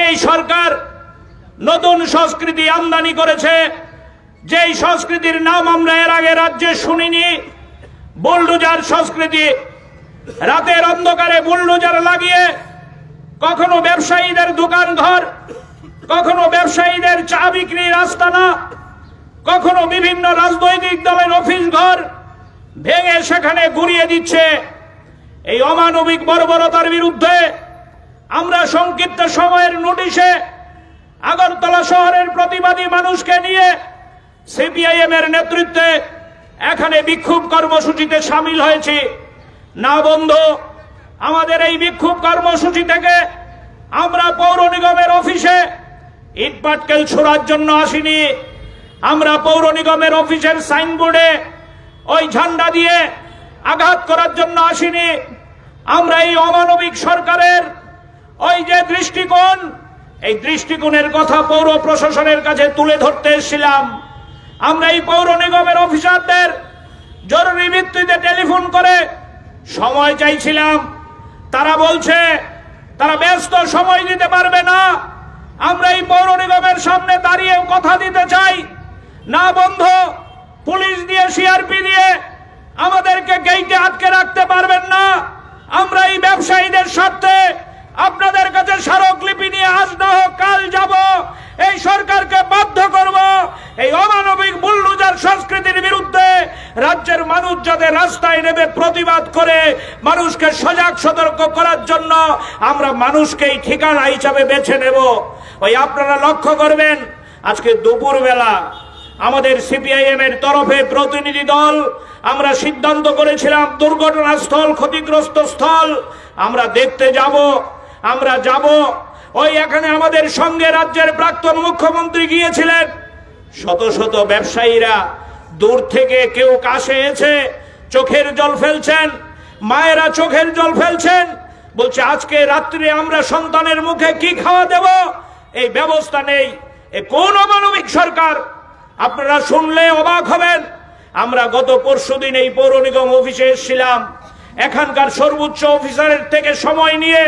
এই সরকার নতুন সংস্কৃতি আমদানি করেছে, যেই সংস্কৃতির নাম আমরা এর আগে রাজ্যে শুনিনি, বুলডোজার সংস্কৃতি। রাতের অন্ধকারে বুলডোজার লাগিয়ে কখনো ব্যবসায়ীদের দোকান ঘর, কখনো ব্যবসায়ীদের চা বিক্রির আস্তানা, কখনো বিভিন্ন রাজনৈতিক দলের অফিস ঘর ভেঙে সেখানে গুঁড়িয়ে দিচ্ছে। এই অমানবিক বর্বরতার বিরুদ্ধে আমরা সংক্ষিপ্ত সময়ের নোটিশে আগরতলা শহরের প্রতিবাদী মানুষকে নিয়ে সিপিআইএম এর নেতৃত্বে এখানে বিক্ষোভ কর্মসূচিতে সামিল হয়েছি। না বন্ধু, আমাদের এই বিক্ষোভ কর্মসূচি থেকে আমরা পৌর নিগমের অফিসে ইট পাটকেল ছোড়ার জন্য আসিনি। আমরা পৌর নিগমের অফিসের সাইনবোর্ডে ওই ঝান্ডা দিয়ে আঘাত করার জন্য আসিনি। আমরা এই অমানবিক সরকারের ওই যে দৃষ্টিকোণ, এই দৃষ্টিকোণের কথা পৌর প্রশাসনের কাছে তুলে ধরতে এসেছিলাম। আমরা এই পৌর নিগমের অফিসারদের জরুরি ভিত্তিতে টেলিফোন করে সময় চাইছিলাম। তারা বলছে তারা ব্যস্ত, সময় দিতে পারবে না। আমরা এই পৌর নিগমের সামনে দাঁড়িয়ে কথা দিতে চাই, না বন্ধু, পুলিশ দিয়ে সিআরপি দিয়ে আমাদেরকে গেইটে আটকে রাখতে পারবেন না। আমরা এই ব্যবসায়ীদের স্বার্থে আপনাদের কাছে স্মারকলিপি নিয়ে আজ না হোক কাল যাব, এই সরকারকে বাধ্য করব এই অমানবিক বুলডোজার সংস্কৃতির বিরুদ্ধে রাজ্যের মানুষ যাতে রাস্তায় নেমে প্রতিবাদ করে মানুষকে সজাগ সতর্ক করার জন্য আমরা মানুষকেই ঠিকানা হিসাবে বেছে নেব। ওই আপনারা লক্ষ্য করবেন, আজকে দুপুরবেলা আমাদের সিপিআইএম এর তরফে প্রতিনিধি দল আমরা সিদ্ধান্ত করেছিলাম দুর্ঘটনাস্থল, ক্ষতিগ্রস্ত স্থল আমরা দেখতে যাব। আমরা যাব, ওই এখানে আমাদের সঙ্গে রাজ্যের প্রাক্তন মুখ্যমন্ত্রী গিয়েছিলেন। শত শত ব্যবসায়ীরা দূর থেকে কেউ কাছে এসে চোখের জল ফেলছেন, মায়েরা চোখের জল ফেলছেন, বলছে আজকে রাত্রে আমরা সন্তানের মুখে কি খাওয়া দেব, এই ব্যবস্থা নেই। এ কোন অমানবিক সরকার! আপনারা শুনলে অবাক হবেন। আমরা গত পরশুদিন এই পৌর নিগম অফিসে এসেছিলাম, এখানকার সর্বোচ্চ অফিসারের থেকে সময় নিয়ে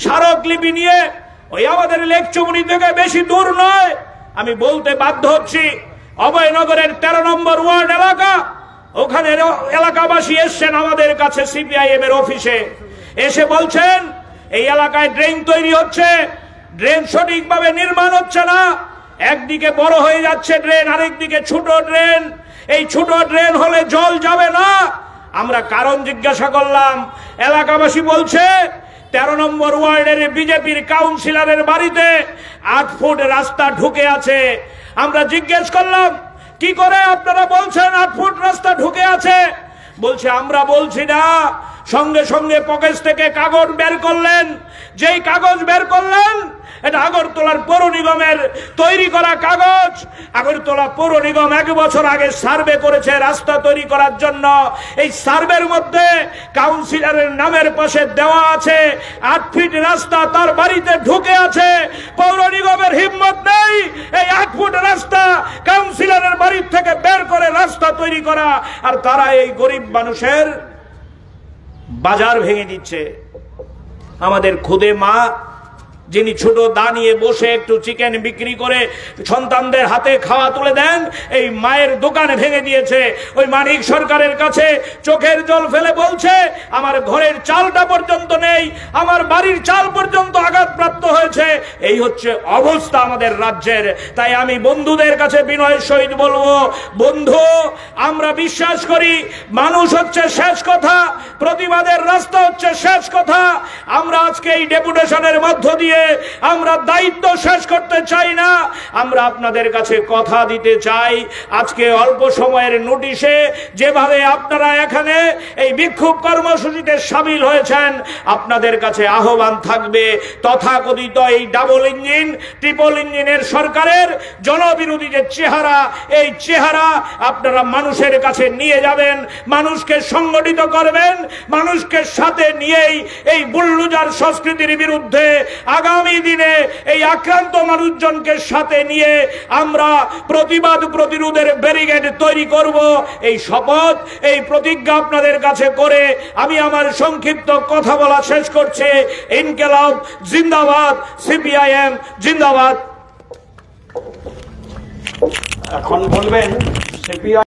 স্মারকলিপি নিয়ে, ওই আমাদের লেকচুমনি থেকে বেশি দূর নয়, আমি বলতে বাধ্য হচ্ছি, অভয়নগরের 13 নম্বর ওয়ার্ড এলাকা, ওখানে এলাকাবাসী এসছেন আমাদের কাছে সিপিআইএম এর অফিসে, এসে বলছেন এই এলাকায় ড্রেন তৈরি হচ্ছে, ড্রেন সঠিকভাবে নির্মাণ হচ্ছে না, একদিকে বড় হয়ে যাচ্ছে ড্রেন, আরেকদিকে ছোট ড্রেন, এই ছোট ড্রেন হলে জল যাবে না। আমরা কারণ জিজ্ঞাসা করলাম, এলাকাবাসী বলছে 13 নম্বর ওয়ার্ডের বিজেপির কাউন্সিলরের বাড়িতে 8 ফুট রাস্তা ঢুকে আছে। আমরা জিজ্ঞেস করলাম কি করে আপনারা বলছেন 8 ফুট রাস্তা ঢুকে আছে? বলছে আমরা বলছি না, সঙ্গে সঙ্গে পকেট থেকে কাগজ বের করলেন, যেই কাগজ বের করলেন এটা আগরতলার পৌর নিগমের তৈরি করা কাগজ। আগরতলা পৌর নিগম 1 বছর আগে সার্ভে করেছে রাস্তা তৈরি করার জন্য। এই সার্ভের মধ্যে কাউন্সিলরের নামের পাশে দেওয়া আছে 8 ফিট রাস্তা তার বাড়িতে ঢুকে আছে। পৌর নিগমের হিম্মত নেই এই 8 ফুট রাস্তা কাউন্সিলরের বাড়ি থেকে বের করে রাস্তা তৈরি করা, আর তারা এই গরিব মানুষের বাজার ভেঙে দিচ্ছে। আমাদের খুদে মা যিনি ছোট দা নিয়ে বসে একটু চিকেন বিক্রি করে সন্তানদের হাতে খাওয়া তুলে দেন, এই মায়ের দোকান ভেঙে দিয়েছে। ওই মানিক সরকারের কাছে চোখের জল ফেলে বলছে আমার ঘরের চালটা পর্যন্ত নেই, আমার বাড়ির চাল পর্যন্ত আঘাতপ্রাপ্ত হয়েছে। এই হচ্ছে অবস্থা আমাদের রাজ্যের। তাই আমি বন্ধুদের কাছে বিনয়ের সহিত বলবো, বন্ধু, আমরা বিশ্বাস করি মানুষ হচ্ছে শেষ কথা, প্রতিবাদের রাস্তা হচ্ছে শেষ কথা। আমরা আজকে এই ডেপুটেশনের মধ্য দিয়ে আমরা দায়িত্ব শেষ করতে চাই না, আমরা আপনাদের কাছে কথা দিতে চাই। আজকে অল্প সময়ের নোটিশে যেভাবে আপনারা এখানে এই বিক্ষোভ কর্মসূচিতে সামিল হয়েছেন, আপনাদের কাছে আহ্বান থাকবে তথাকথিত এই ডাবল ইঞ্জিন ট্রিপল ইঞ্জিনের সরকারের জনবিরোধী যে চেহারা, এই চেহারা আপনারা মানুষের কাছে নিয়ে যাবেন, মানুষকে সংগঠিত করবেন, মানুষকে সাথে নিয়েই এই বুলডোজার সংস্কৃতির বিরুদ্ধে আগামী দিনে এই আক্রান্ত মানুষজনকে সাথে নিয়ে আমরা প্রতিবাদ প্রতিরোধের ব্যারিকেড তৈরি করব। এই শপথ, এই প্রতিজ্ঞা আপনাদের কাছে করে আমি আমার সংক্ষিপ্ত কথা বলা শেষ করছি। ইনকিলাব জিন্দাবাদ, সিপিআইএম জিন্দাবাদ। এখন বলবেন সিপিআই